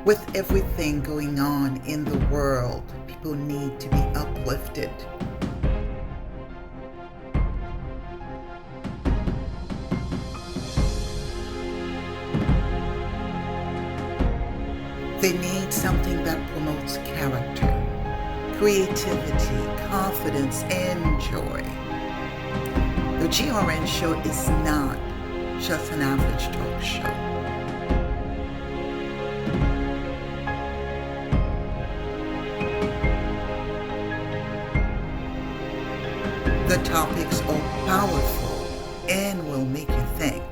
With everything going on in the world, people need to be uplifted. They need something that promotes character, creativity, confidence, and joy. The GRN show is not just an average talk show. The topics are powerful and will make you think.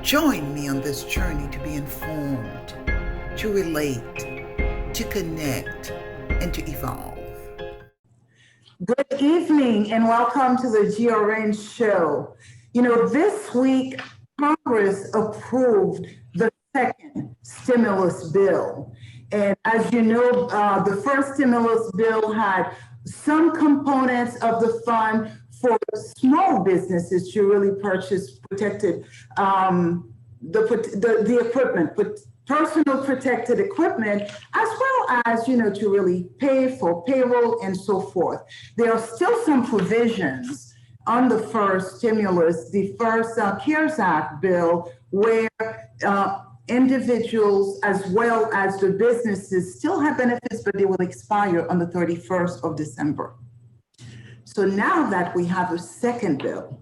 Join me on this journey to be informed, to relate, to connect, and to evolve. Good evening and welcome to the GRN show. This week, Congress approved the second stimulus bill. And as you know, the first stimulus bill had some components of the fund for small businesses to really purchase protected, the equipment, personal protected equipment, as well as, to really pay for payroll and so forth. There are still some provisions on the first stimulus, the first CARES Act bill, where individuals as well as the businesses still have benefits, but they will expire on the 31st of December. So now that we have a second bill,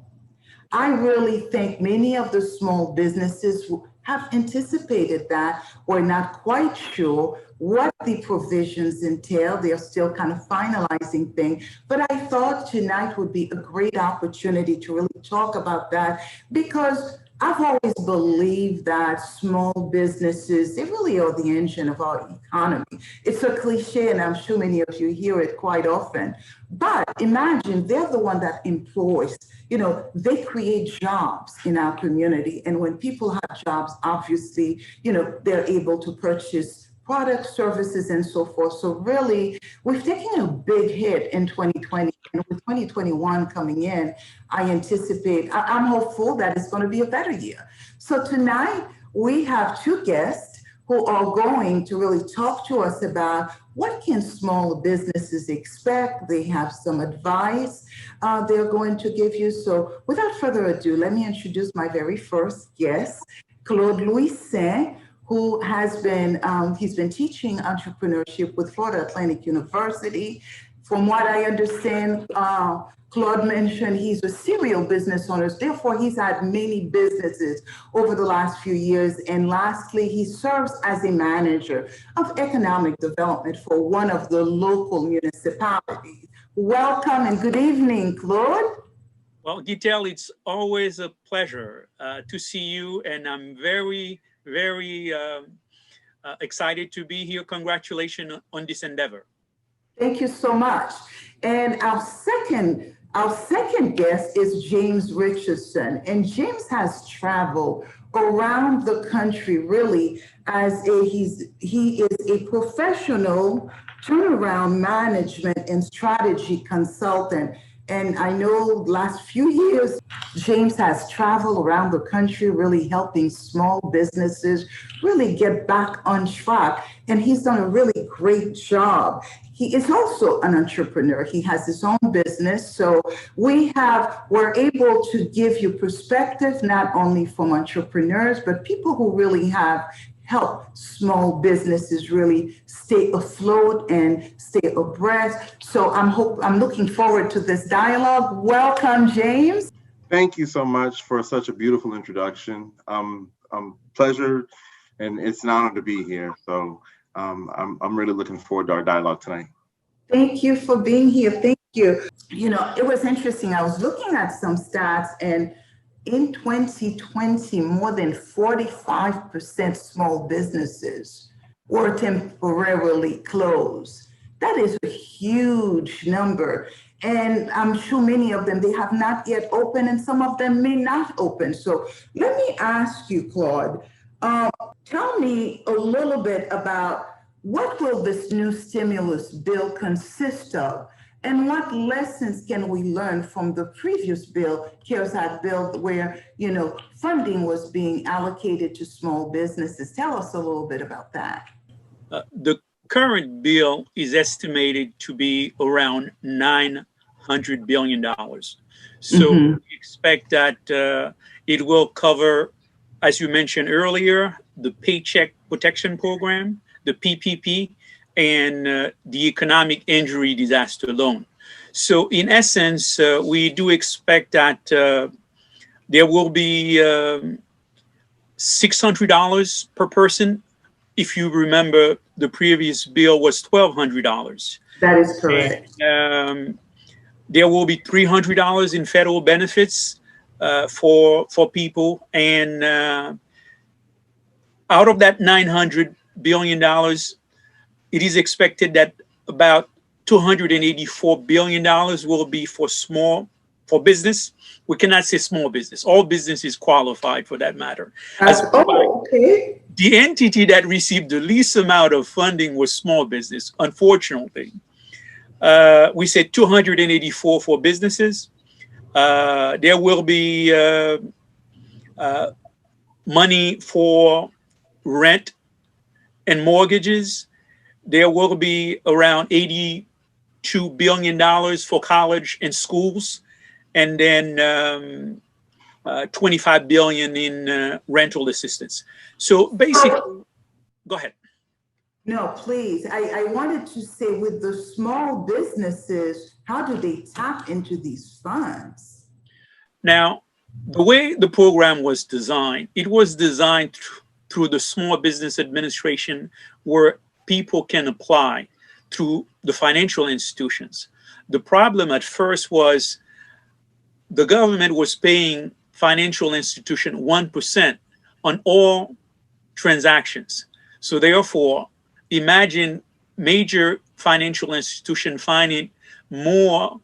I really think many of the small businesses have anticipated that. We're not quite sure what the provisions entail. They're still kind of finalizing things. But I thought tonight would be a great opportunity to really talk about that, because I've always believed that small businesses, they really are the engine of our economy. It's a cliche, and I'm sure many of you hear it quite often. But imagine they're the one that employs, they create jobs in our community. And when people have jobs, obviously, they're able to purchase products, services, and so forth. So really, we've taken a big hit in 2020. And with 2021 coming in, I'm hopeful that it's going to be a better year. So tonight, we have two guests who are going to really talk to us about what can small businesses expect. They have some advice they're going to give you. So without further ado, let me introduce my very first guest, Claude Louisin, who has been, he's been teaching entrepreneurship with Florida Atlantic University. From what I understand, Claude mentioned he's a serial business owner. Therefore, he's had many businesses over the last few years. And lastly, he serves as a manager of economic development for one of the local municipalities. Welcome and good evening, Claude. Well, Gitel, it's always a pleasure to see you. And I'm very excited to be here. Congratulations on this endeavor. Thank you so much. And our second guest is James Richardson. And James has traveled around the country really as he is a professional turnaround management and strategy consultant. And I know last few years, James has traveled around the country, really helping small businesses really get back on track. And he's done a really great job. He is also an entrepreneur. He has his own business. So we're able to give you perspective, not only from entrepreneurs, but people who really have help small businesses really stay afloat and stay abreast. So I'm looking forward to this dialogue. Welcome, James. Thank you so much for such a beautiful introduction. Pleasure, and it's an honor to be here. So I'm really looking forward to our dialogue tonight. Thank you for being here. Thank you. It was interesting. I was looking at some stats, and in 2020, more than 45% small businesses were temporarily closed. That is a huge number. And I'm sure many of them, they have not yet opened, and some of them may not open. So let me ask you, Claude, tell me a little bit about what will this new stimulus bill consist of, And what lessons can we learn from the previous bill, CARES Act bill, where, funding was being allocated to small businesses? Tell us a little bit about that. The current bill is estimated to be around $900 billion. So we expect that it will cover, as you mentioned earlier, the Paycheck Protection Program, the PPP, and the Economic Injury Disaster Loan. So in essence, we do expect that there will be $600 per person. If you remember, the previous bill was $1,200. That is correct. And, there will be $300 in federal benefits for people. And out of that $900 billion, it is expected that about $284 billion will be for business. We cannot say small business. All business is qualified for that matter. Okay. The entity that received the least amount of funding was small business, unfortunately. We said 284 for businesses. There will be money for rent and mortgages. There will be around $82 billion for college and schools, and then $25 billion in rental assistance. So basically, go ahead. No, please. I wanted to say, with the small businesses, how do they tap into these funds? Now, the way the program was designed, it was designed through the Small Business Administration, where people can apply through the financial institutions. The problem at first was the government was paying financial institution 1% on all transactions. So therefore, imagine major financial institution finding more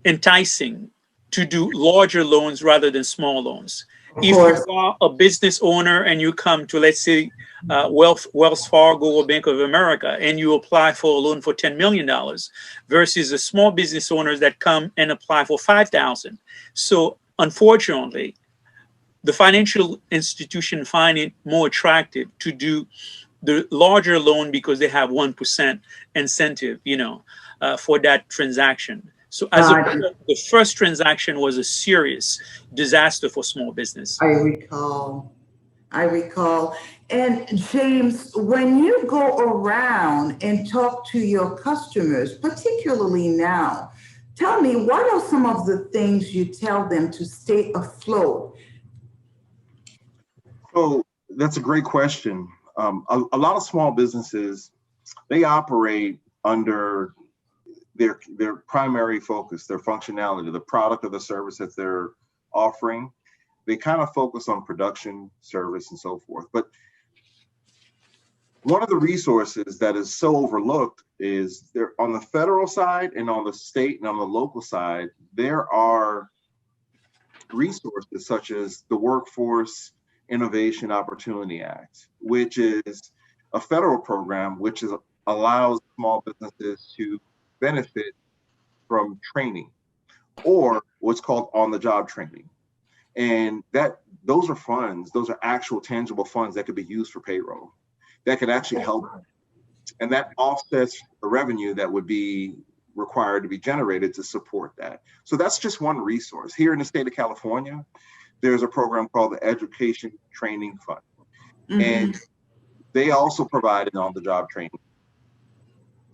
enticing to do larger loans rather than small loans. If you are a business owner and you come to, let's say, Wells Fargo or Bank of America, and you apply for a loan for $10 million versus the small business owners that come and apply for $5,000. So unfortunately, the financial institution find it more attractive to do the larger loan because they have 1% incentive, for that transaction. So as the first transaction was a serious disaster for small business. I recall. And James, when you go around and talk to your customers, particularly now, tell me, what are some of the things you tell them to stay afloat? Oh, that's a great question. A lot of small businesses, they operate under their primary focus, their functionality, the product or the service that they're offering. They kind of focus on production, service, and so forth. But one of the resources that is so overlooked is there on the federal side and on the state and on the local side, there are resources such as the Workforce Innovation Opportunity Act, which is a federal program which allows small businesses to benefit from training, or what's called on-the-job training. And those are funds, those are actual tangible funds that could be used for payroll, that could actually help. And that offsets the revenue that would be required to be generated to support that. So that's just one resource. Here in the state of California, there's a program called the Education Training Fund. And they also provide an on-the-job training.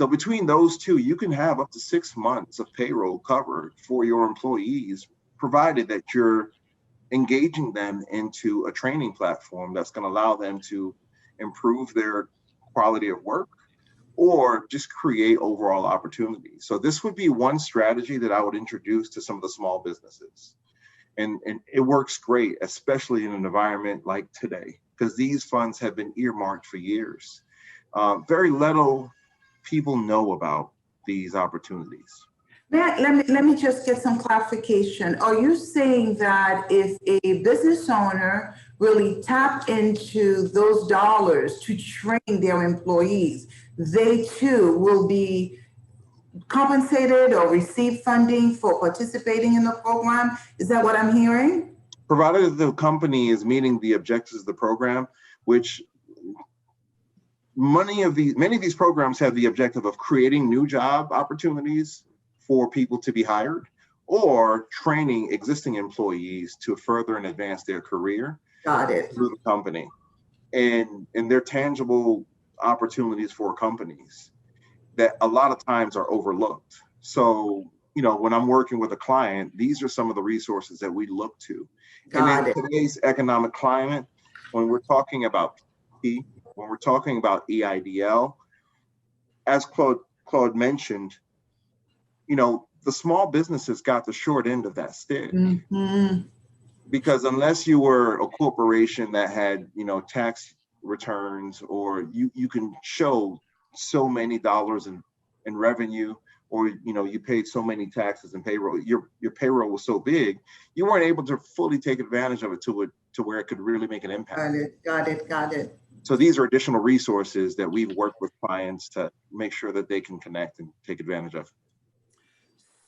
So between those two, you can have up to 6 months of payroll covered for your employees, provided that you're engaging them into a training platform that's going to allow them to improve their quality of work or just create overall opportunities. So this would be one strategy that I would introduce to some of the small businesses. And it works great, especially in an environment like today, because these funds have been earmarked for years. Very little people know about these opportunities. Let me just get some clarification. Are you saying that if a business owner really tapped into those dollars to train their employees, they too will be compensated or receive funding for participating in the program? Is that what I'm hearing? Provided the company is meeting the objectives of the program, which many of these programs have the objective of creating new job opportunities for people to be hired, or training existing employees to further and advance their career. Got it. Through the company. And they're tangible opportunities for companies that a lot of times are overlooked. So, when I'm working with a client, these are some of the resources that we look to. And in today's economic climate, when we're talking about PPP, when we're talking about EIDL, as Claude mentioned, the small businesses got the short end of that stick. Mm-hmm. Because unless you were a corporation that had, tax returns, or you can show so many dollars in revenue, or, you paid so many taxes and payroll, your payroll was so big, you weren't able to fully take advantage of it to where it could really make an impact. Got it. So these are additional resources that we've worked with clients to make sure that they can connect and take advantage of.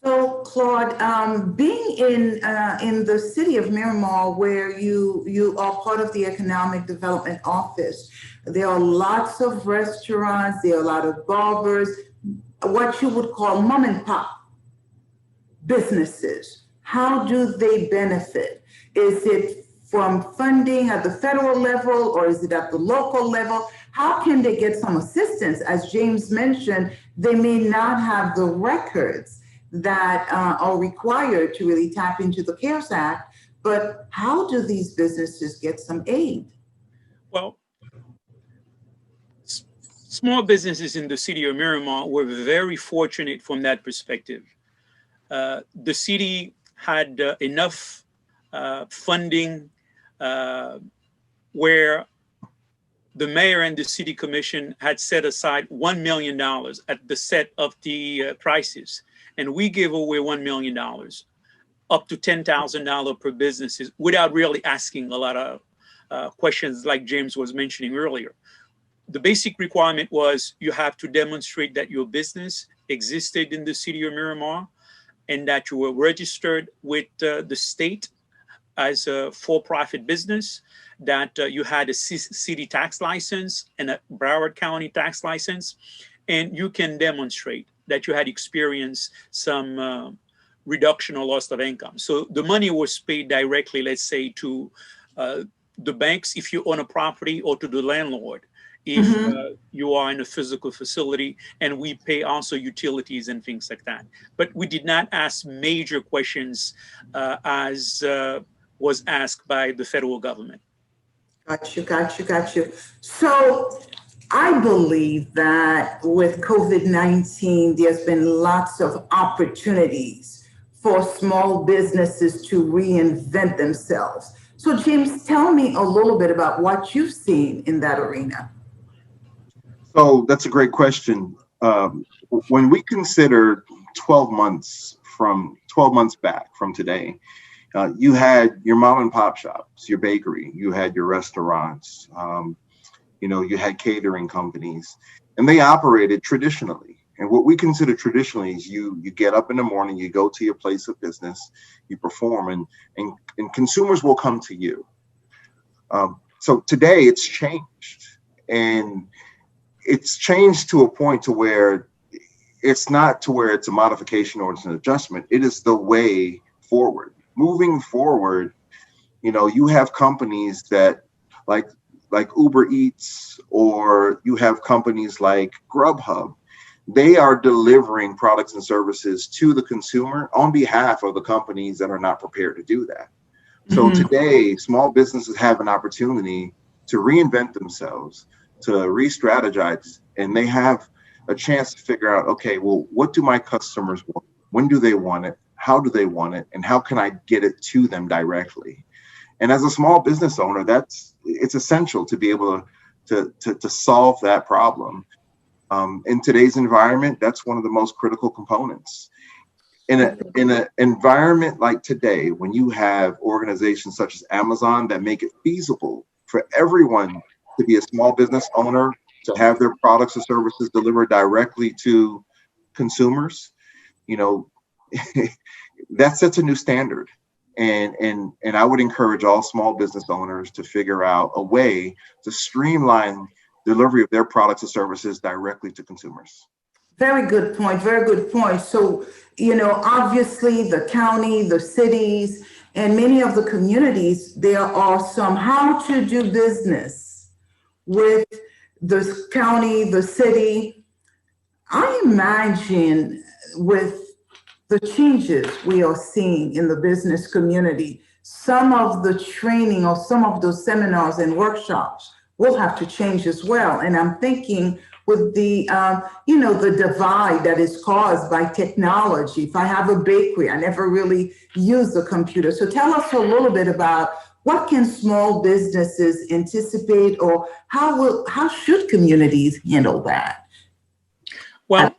So, Claude, being in the city of Miramar, where you are part of the Economic Development Office, there are lots of restaurants, there are a lot of barbers, what you would call mom and pop businesses. How do they benefit? Is it from funding at the federal level, or is it at the local level? How can they get some assistance? As James mentioned, they may not have the records that are required to really tap into the CARES Act, but how do these businesses get some aid? Well, small businesses in the city of Miramar were very fortunate from that perspective. The city had enough funding where the mayor and the city commission had set aside $1 million at the set of the prices. And we gave away $1 million, up to $10,000 per businesses, without really asking a lot of questions like James was mentioning earlier. The basic requirement was you have to demonstrate that your business existed in the city of Miramar and that you were registered with the state as a for-profit business, that you had a city tax license and a Broward County tax license, and you can demonstrate that you had experienced some reduction or loss of income. So the money was paid directly, let's say, to the banks if you own a property, or to the landlord if you are in a physical facility, and we pay also utilities and things like that. But we did not ask major questions as was asked by the federal government. Got you. So I believe that with COVID-19, there's been lots of opportunities for small businesses to reinvent themselves. So James, tell me a little bit about what you've seen in that arena. So that's a great question. When we consider 12 months back from today, you had your mom and pop shops, your bakery, you had your restaurants, you had catering companies, and they operated traditionally. And what we consider traditionally is you get up in the morning, you go to your place of business, you perform, and consumers will come to you. So today it's changed, and it's changed to a point to where it's not to where it's a modification or it's an adjustment. It is the way forward. Moving forward, you have companies that like Uber Eats, or you have companies like Grubhub. They are delivering products and services to the consumer on behalf of the companies that are not prepared to do that. So today, small businesses have an opportunity to reinvent themselves, to re-strategize, and they have a chance to figure out, okay, well, what do my customers want? When do they want it? How do they want it? And how can I get it to them directly? And as a small business owner, it's essential to be able to solve that problem. In today's environment, that's one of the most critical components. In an environment like today, when you have organizations such as Amazon that make it feasible for everyone to be a small business owner, to have their products or services delivered directly to consumers, you know, that sets a new standard. And I would encourage all small business owners to figure out a way to streamline delivery of their products and services directly to consumers. Very good point. Very good point. So, you know, obviously the county, the cities, and many of the communities, there are some how to do business with the county, the city. I imagine with the changes we are seeing in the business community, some of the training or some of those seminars and workshops will have to change as well. And I'm thinking with the, you know, the divide that is caused by technology. If I have a bakery, I never really use the computer. So tell us a little bit about what can small businesses anticipate, or how should communities handle that? Well,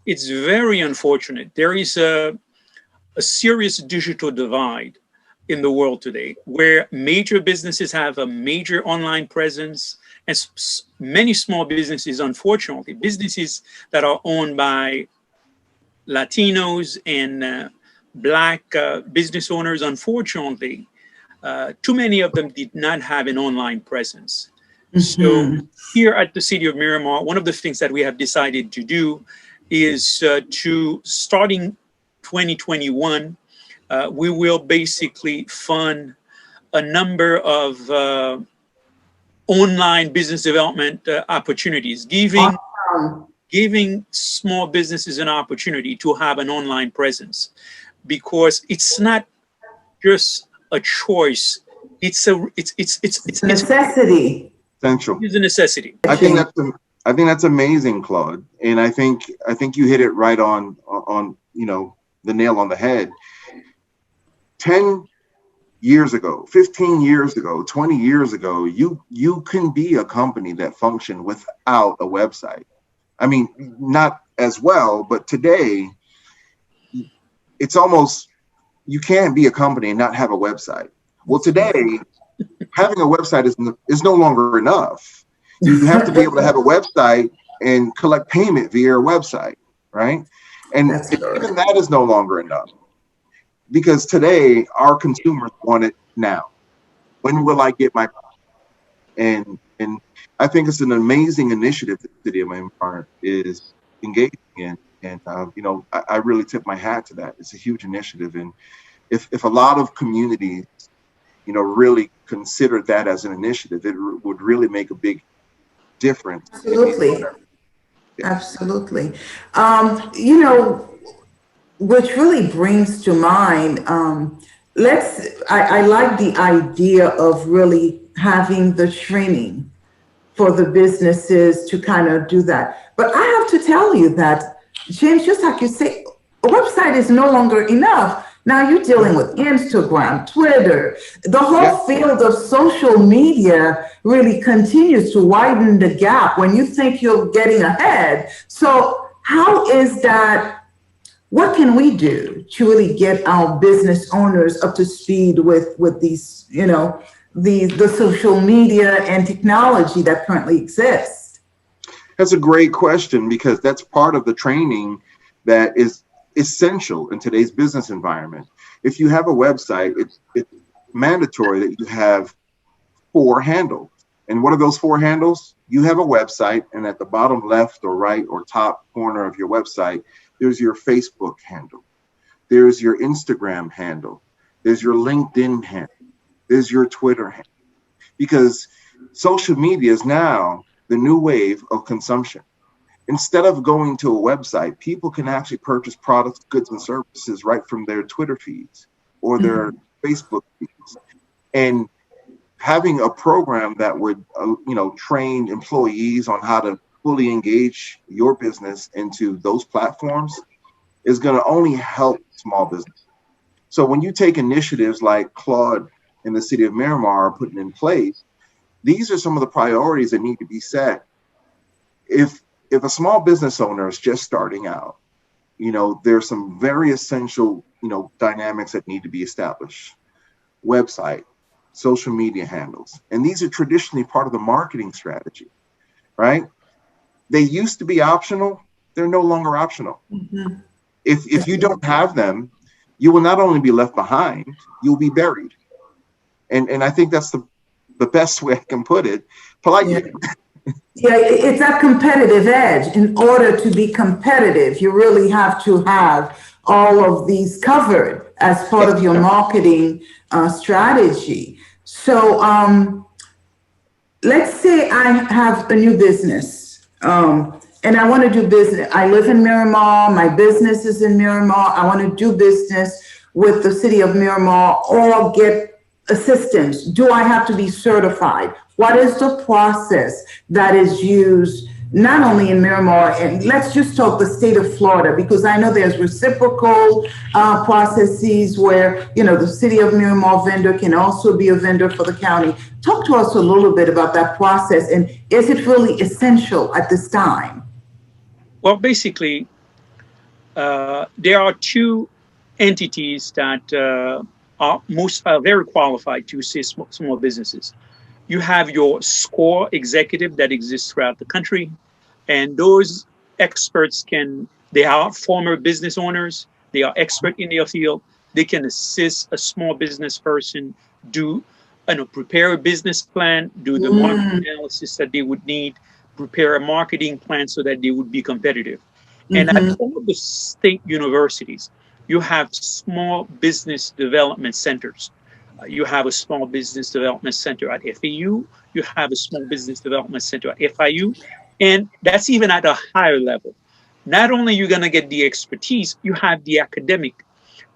it's very unfortunate. There is a serious digital divide in the world today, where major businesses have a major online presence, and many small businesses, unfortunately, businesses that are owned by Latinos and Black business owners, unfortunately, too many of them did not have an online presence. So here at the City of Miramar, one of the things that we have decided to do is to, starting 2021, we will basically fund a number of online business development opportunities, giving small businesses an opportunity to have an online presence, because it's not just a choice; it's a necessity. Essential. It's a necessity. I think that's amazing, Claude, and I think you hit it right on you know, the nail on the head. 10 years ago, 15 years ago, 20 years ago, you can be a company that functioned without a website. I mean, not as well, but today it's almost, you can't be a company and not have a website. Well, today, having a website is no longer enough. You have to be able to have a website and collect payment via a website, right? And even that is no longer enough, because today our consumers want it now. When will I get my product? And I think it's an amazing initiative that the City of Miramar is engaging in. And you know, I really tip my hat to that. It's a huge initiative, and if a lot of communities, you know, really consider that as an initiative, it would really make a big difference. Absolutely. Absolutely. You know, which really brings to mind, I like the idea of really having the training for the businesses to kind of do that. But I have to tell you that, James, just like you say, a website is no longer enough. Now you're dealing with Instagram, Twitter, the whole field of social media really continues to widen the gap when you think you're getting ahead. So how is that? What can we do to really get our business owners up to speed with these, you know, the social media and technology that currently exists? That's a great question, because that's part of the training that is essential in today's business environment. If you have a website, it's mandatory that you have 4 handles. And what are those 4 handles? You have a website, and at the bottom left or right or top corner of your website, there's your Facebook handle. There's your Instagram handle. There's your LinkedIn handle. There's your Twitter handle. Because social media is now the new wave of consumption. Instead of going to a website, people can actually purchase products, goods, and services right from their Twitter feeds or their Facebook feeds. And having a program that would, you know, train employees on how to fully engage your business into those platforms is going to only help small business. So when you take initiatives like Claude and the City of Miramar are putting in place, these are some of the priorities that need to be set. If a small business owner is just starting out, you know, there's some very essential, you know, dynamics that need to be established. Website, social media handles. And these are traditionally part of the marketing strategy, right? They used to be optional, they're no longer optional. Mhm. If you don't have them, you will not only be left behind, you'll be buried. And I think that's the best way I can put it politely. Yeah, it's that competitive edge. In order to be competitive, you really have to have all of these covered as part of your marketing strategy. So let's say I have a new business and I want to do business. I live in Miramar, my business is in Miramar. I want to do business with the city of Miramar or get assistance. Do I have to be certified? What is the process that is used not only in Miramar, and let's just talk the state of Florida, because I know there's reciprocal processes where, you know, the city of Miramar vendor can also be a vendor for the county. Talk to us a little bit about that process, and is it really essential at this time? Well, basically, there are two entities that are very qualified to assist small businesses. You have your SCORE executive that exists throughout the country, and those experts they are former business owners, they are expert in their field, they can assist a small business person prepare a business plan, do the market analysis that they would need, prepare a marketing plan so that they would be competitive. And at all of the state universities, you have small business development centers. You have a small business development center at FAU. You have a small business development center at FIU. And that's even at a higher level. Not only are you going to get the expertise, you have the academic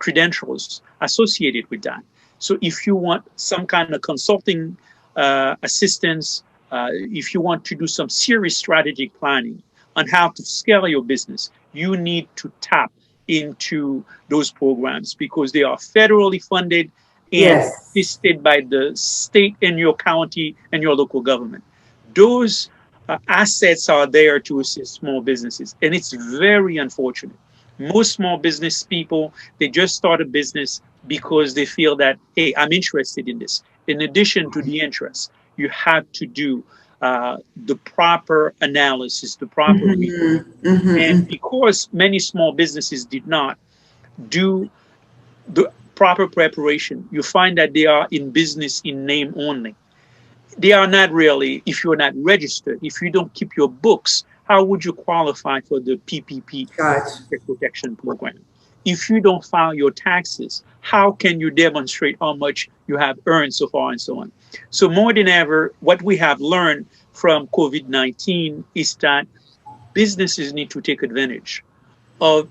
credentials associated with that. So if you want some kind of consulting assistance, if you want to do some serious strategic planning on how to scale your business, you need to tap into those programs because they are federally funded and assisted by the state and your county and your local government. Those assets are there to assist small businesses, and it's very unfortunate. Most small business people, they just start a business because they feel that, hey, I'm interested in this. In addition to the interest, you have to do the proper analysis, the proper review. And because many small businesses did not do the proper preparation, you find that they are in business in name only. They are not really, if you're not registered, if you don't keep your books, how would you qualify for the PPP protection program? If you don't file your taxes, how can you demonstrate how much you have earned so far and so on? So more than ever, what we have learned from COVID-19 is that businesses need to take advantage of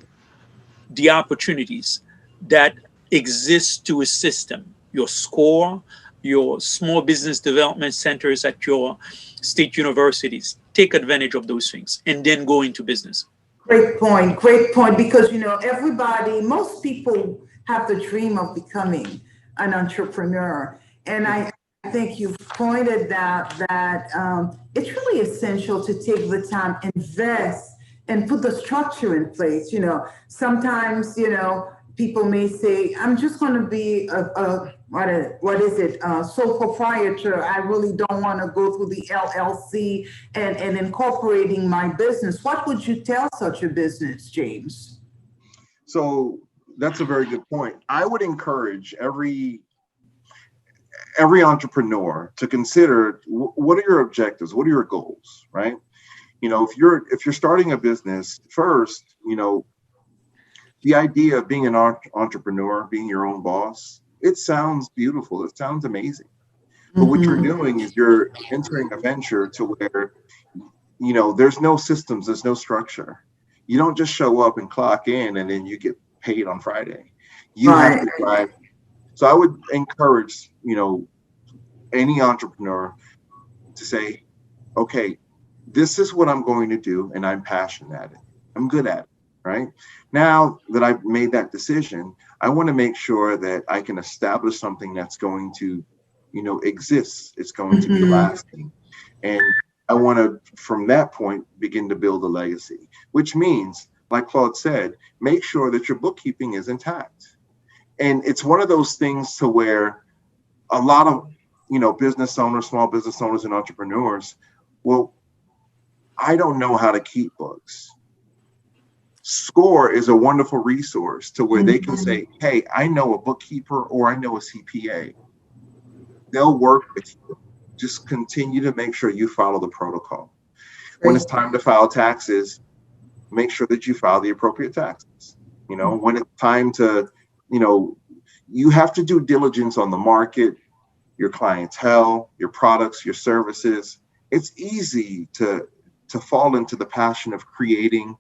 the opportunities that exist to assist them. Your SCORE, your small business development centers at your state universities. Take advantage of those things and then go into business. Great point, because, you know, most people have the dream of becoming an entrepreneur. And I think you've pointed out that it's really essential to take the time, invest, and put the structure in place. You know, sometimes, you know, people may say, I'm just going to be sole proprietor. I really don't want to go through the LLC and incorporating my business. What would you tell such a business, James? So that's a very good point. I would encourage every entrepreneur to consider what are your objectives, what are your goals, right? You know, if you're starting a business first, you know, the idea of being an entrepreneur, being your own boss, it sounds beautiful. It sounds amazing. But what you're doing is you're entering a venture to where, you know, there's no systems, there's no structure. You don't just show up and clock in and then you get paid on Friday. You have to drive. So I would encourage, you know, any entrepreneur to say, okay, this is what I'm going to do and I'm passionate at it. I'm good at it. Right now that I've made that decision, I want to make sure that I can establish something that's going to, you know, exist. It's going to be lasting. And I want to, from that point, begin to build a legacy, which means, like Claude said, make sure that your bookkeeping is intact. And it's one of those things to where a lot of, you know, business owners, small business owners and entrepreneurs, well, I don't know how to keep books. SCORE is a wonderful resource to where they can say, hey, I know a bookkeeper or I know a CPA. They'll work with you. Just continue to make sure you follow the protocol. When it's time to file taxes, make sure that you file the appropriate taxes. You know, when it's time to, you know, you have to do diligence on the market, your clientele, your products, your services. It's easy to fall into the passion of creating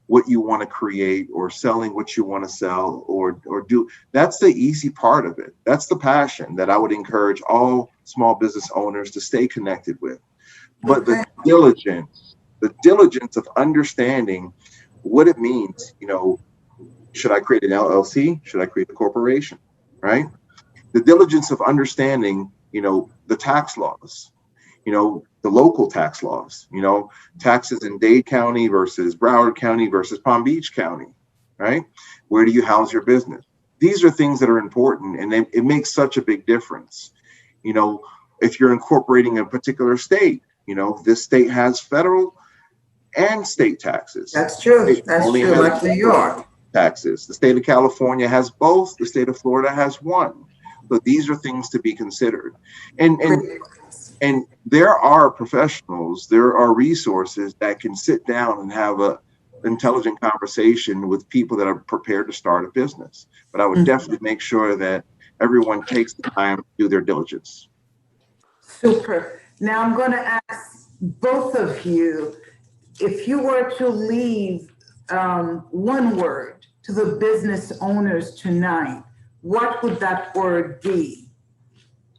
what you want to create or selling what you want to sell or do. That's the easy part of it. That's the passion that I would encourage all small business owners to stay connected with. But the diligence of understanding what it means, you know, should I create an LLC? Should I create a corporation? Right? The diligence of understanding, you know, the tax laws, you know, the local tax laws, you know, taxes in Dade County versus Broward County versus Palm Beach County, right? Where do you house your business? These are things that are important, and it makes such a big difference. You know, if you're incorporating a particular state, you know, this state has federal and state taxes. That's true. That's true. Like New York. Taxes. The state of California has both. The state of Florida has one. But these are things to be considered. And there are professionals, there are resources that can sit down and have a intelligent conversation with people that are prepared to start a business. But I would definitely make sure that everyone takes the time to do their diligence. Super. Now I'm going to ask both of you, if you were to leave one word to the business owners tonight, what would that word be?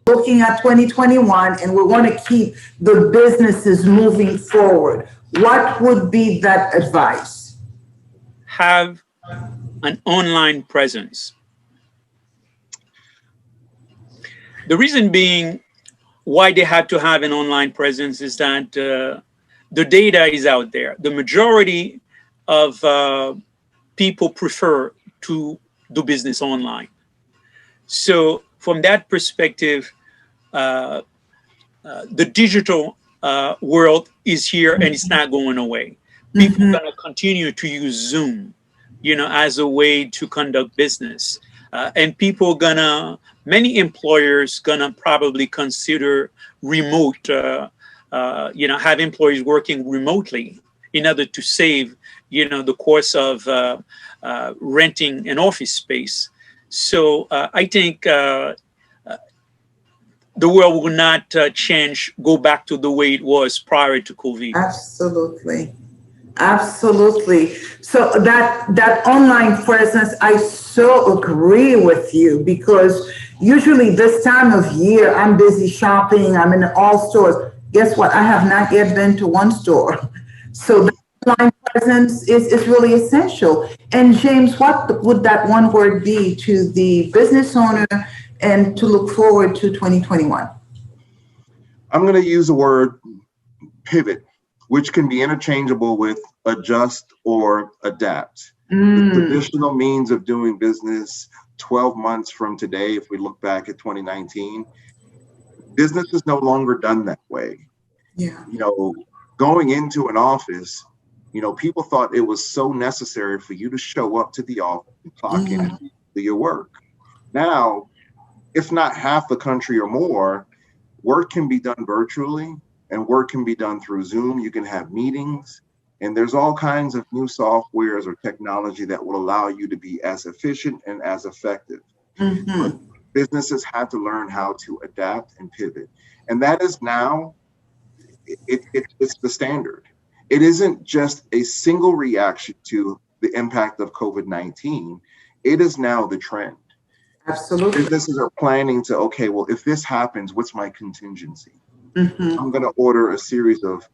Looking at 2021, and we want to keep the businesses moving forward, what would be that advice? Have an online presence. The reason being why they have to have an online presence is that the data is out there. The majority of people prefer to do business online. So from that perspective, the digital world is here and it's not going away. People are going to continue to use Zoom, you know, as a way to conduct business. And many employers gonna probably consider remote, you know, have employees working remotely in order to save, you know, the cost of renting an office space. So I think the world will not go back to the way it was prior to COVID. Absolutely. Absolutely. So that online presence, I so agree with you, because usually this time of year, I'm busy shopping. I'm in all stores. Guess what? I have not yet been to one store. So the online presence is really essential. And James, what would that one word be to the business owner and to look forward to 2021? I'm going to use the word pivot, which can be interchangeable with adjust or adapt. The traditional means of doing business 12 months from today, if we look back at 2019, business is no longer done that way. Yeah. You know, going into an office, you know, people thought it was so necessary for you to show up to the office and clock in and do your work. Now, if not half the country or more, work can be done virtually. And work can be done through Zoom. You can have meetings, and there's all kinds of new softwares or technology that will allow you to be as efficient and as effective. But businesses have to learn how to adapt and pivot. And that is now, it's the standard. It isn't just a single reaction to the impact of COVID-19. It is now the trend. Absolutely. Businesses are planning to, okay, well, if this happens, what's my contingency? I'm going to order a series of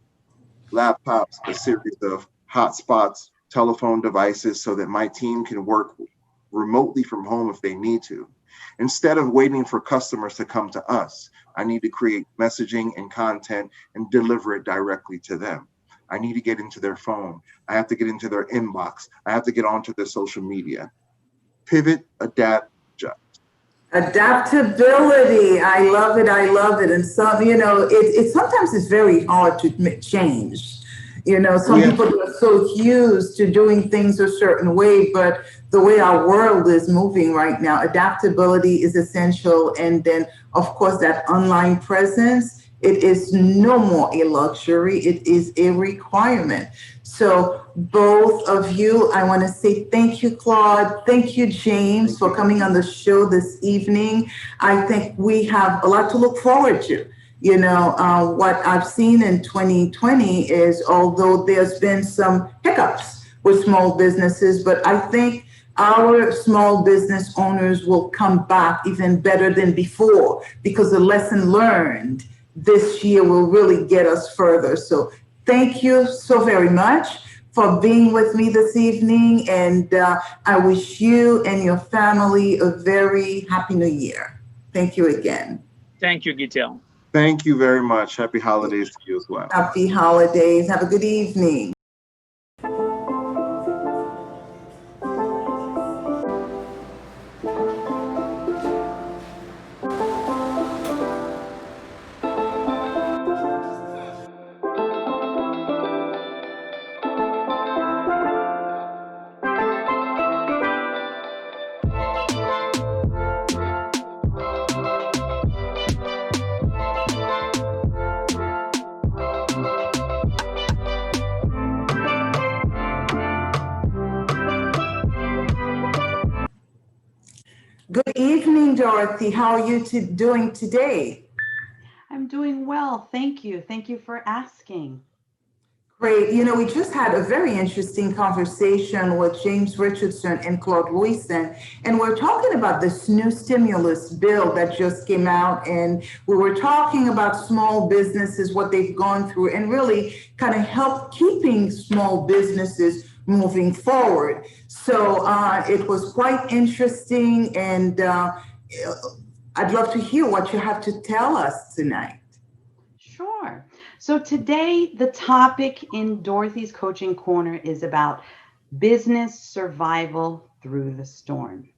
laptops, a series of hotspots, telephone devices, so that my team can work remotely from home if they need to. Instead of waiting for customers to come to us, I need to create messaging and content and deliver it directly to them. I need to get into their phone. I have to get into their inbox. I have to get onto their social media. Pivot, adapt, adjust. Adaptability. I love it. I love it. And some, you know, it sometimes it's very hard to change. You know, some Yeah. people are so used to doing things a certain way, but the way our world is moving right now, adaptability is essential. And then, of course, that online presence, it is no more a luxury, it is a requirement. So both of you, I want to say thank you, Claude. Thank you, James, Thank for you. coming on the show this evening. I think we have a lot to look forward to. You know, what I've seen in 2020 is, although there's been some hiccups with small businesses, but I think our small business owners will come back even better than before, because the lesson learned this year will really get us further. So thank you so very much for being with me this evening. And I wish you and your family a very happy new year. Thank you again. Thank you, Gitel. Thank you very much. Happy holidays to you as well. Happy holidays. Have a good evening. Good evening, Dorothy. How are you doing today? I'm doing well. Thank you. Thank you for asking. Great. You know, we just had a very interesting conversation with James Richardson and Claude Ruizen, and we're talking about this new stimulus bill that just came out. And we were talking about small businesses, what they've gone through, and really kind of help keeping small businesses moving forward. So it was quite interesting, and I'd love to hear what you have to tell us tonight. Sure. So today, the topic in Dorothy's Coaching Corner is about business survival through the storm.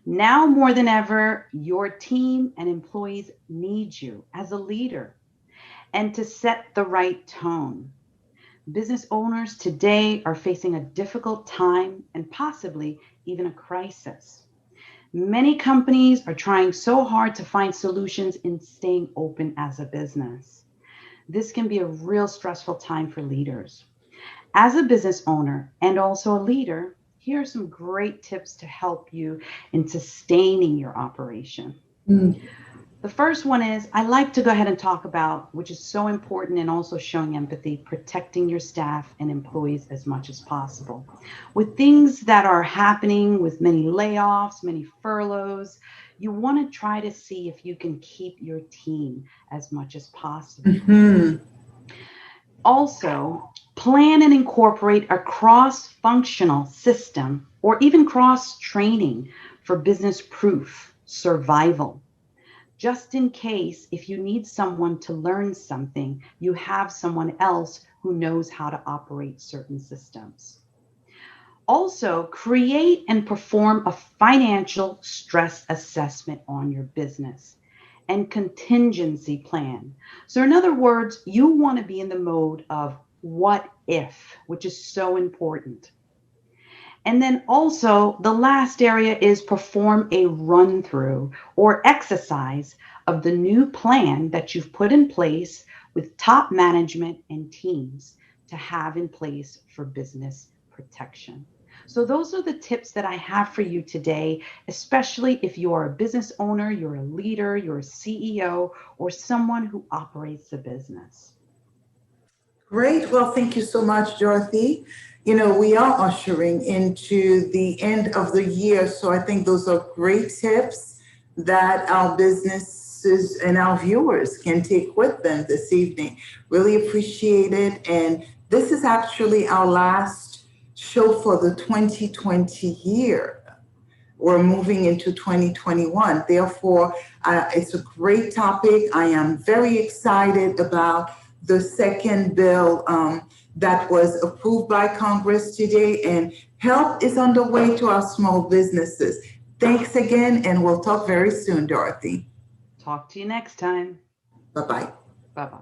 Now more than ever, your team and employees need you as a leader and to set the right tone. Business owners today are facing a difficult time and possibly even a crisis. Many companies are trying so hard to find solutions in staying open as a business. This can be a real stressful time for leaders. As a business owner and also a leader, here are some great tips to help you in sustaining your operation. The first one is, I like to go ahead and talk about, which is so important and also showing empathy, protecting your staff and employees as much as possible. With things that are happening, with many layoffs, many furloughs, you want to try to see if you can keep your team as much as possible. Also, plan and incorporate a cross-functional system or even cross-training for business-proof survival. Just in case, if you need someone to learn something, you have someone else who knows how to operate certain systems. Also, create and perform a financial stress assessment on your business and contingency plan. So in other words, you want to be in the mode of what if, which is so important. And then also the last area is perform a run through or exercise of the new plan that you've put in place with top management and teams to have in place for business protection. So those are the tips that I have for you today, especially if you are a business owner, you're a leader, you're a CEO, or someone who operates a business. Great. Well, thank you so much, Dorothy. You know, we are ushering into the end of the year, so I think those are great tips that our businesses and our viewers can take with them this evening. Really appreciate it. And this is actually our last show for the 2020 year. We're moving into 2021. Therefore, it's a great topic. I am very excited about the second bill that was approved by Congress today, and help is on the way to our small businesses. Thanks again, and we'll talk very soon, Dorothy. Talk to you next time. Bye-bye. Bye-bye.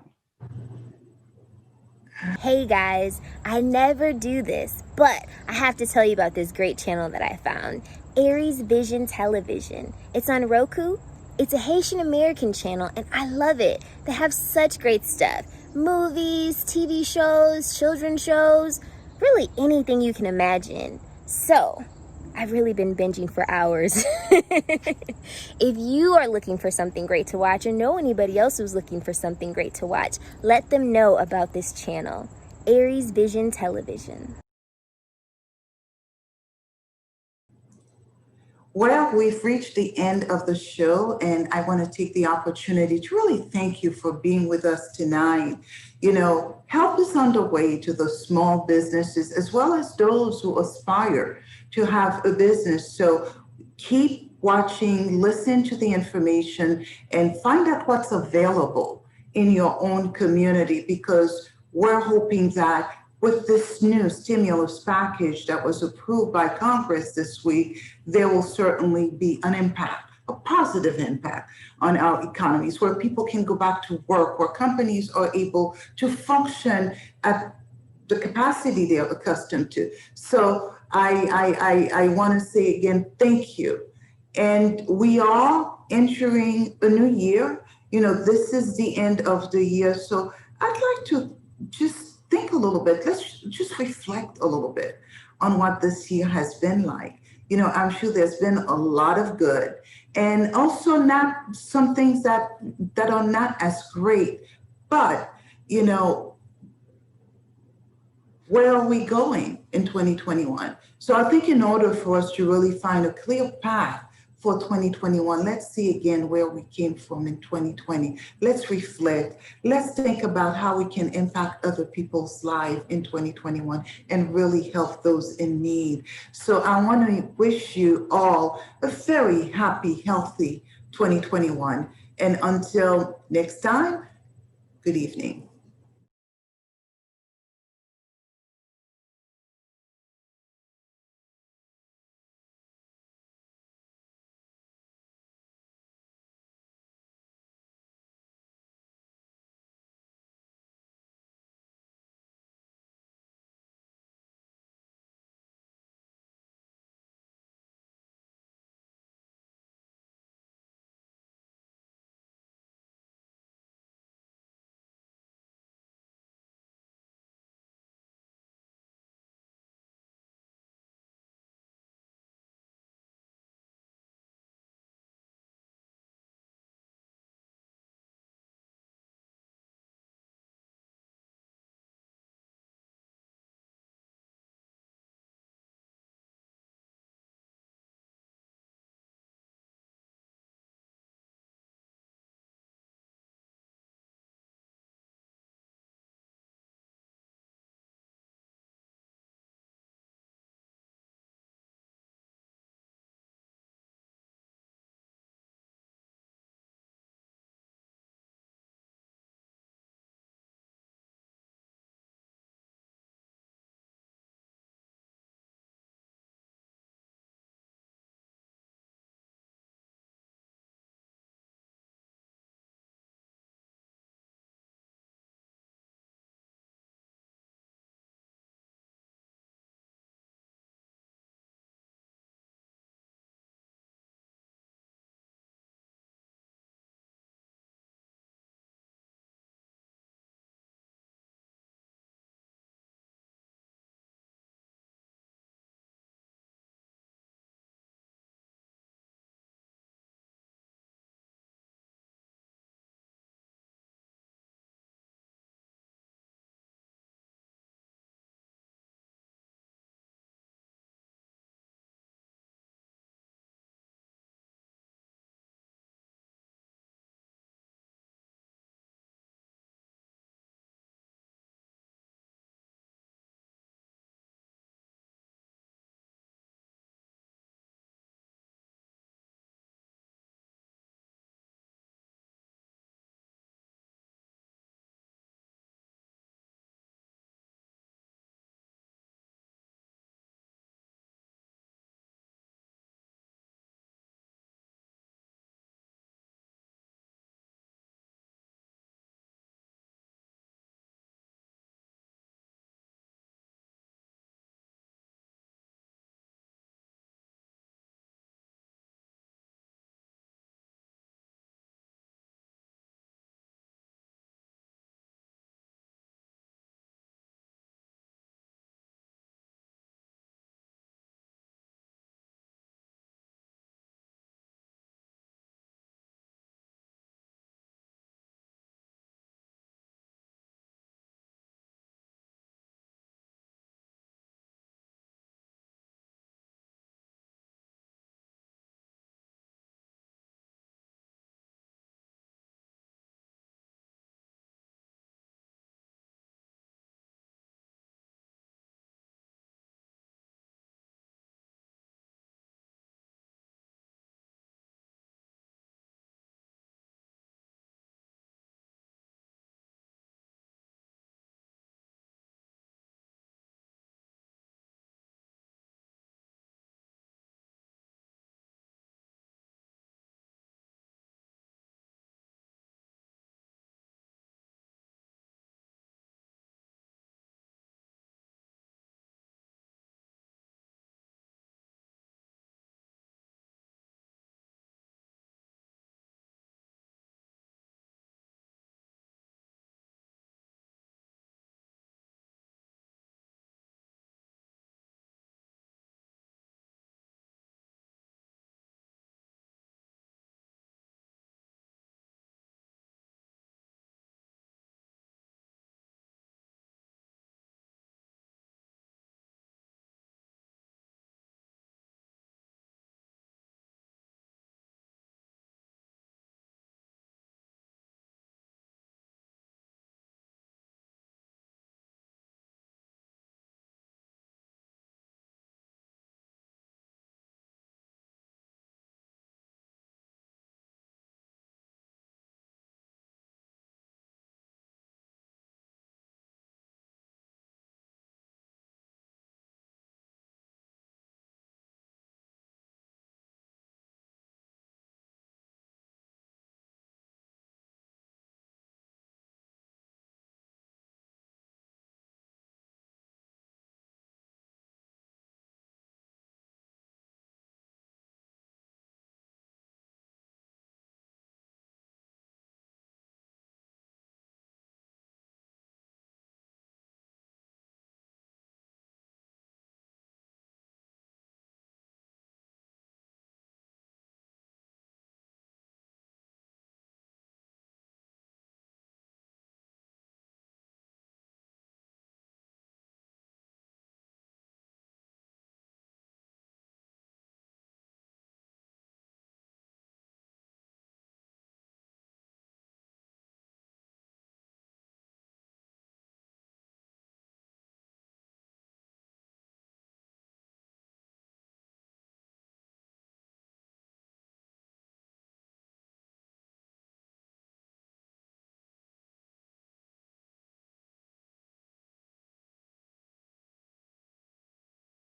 Hey guys, I never do this, but I have to tell you about this great channel that I found, Aries Vision Television. It's on Roku. It's a Haitian American channel and I love it. They have such great stuff. Movies, TV shows, children's shows, really anything you can imagine. So, I've really been binging for hours. If you are looking for something great to watch or know anybody else who's looking for something great to watch, let them know about this channel, Aries Vision Television. Well, we've reached the end of the show, and I want to take the opportunity to really thank you for being with us tonight. You know, help is underway to the small businesses as well as those who aspire to have a business. So keep watching, listen to the information, and find out what's available in your own community, because we're hoping that with this new stimulus package that was approved by Congress this week, there will certainly be an impact, a positive impact on our economies, where people can go back to work, where companies are able to function at the capacity they're accustomed to. So I want to say again, thank you. And we are entering a new year. You know, this is the end of the year. So I'd like to just think a little bit. Let's just reflect a little bit on what this year has been like. You know, I'm sure there's been a lot of good, and also not some things that are not as great. But, you know, where are we going in 2021? So I think in order for us to really find a clear path for 2021, let's see again where we came from in 2020. Let's reflect. Let's think about how we can impact other people's lives in 2021 and really help those in need. So I want to wish you all a very happy, healthy 2021. And until next time, good evening.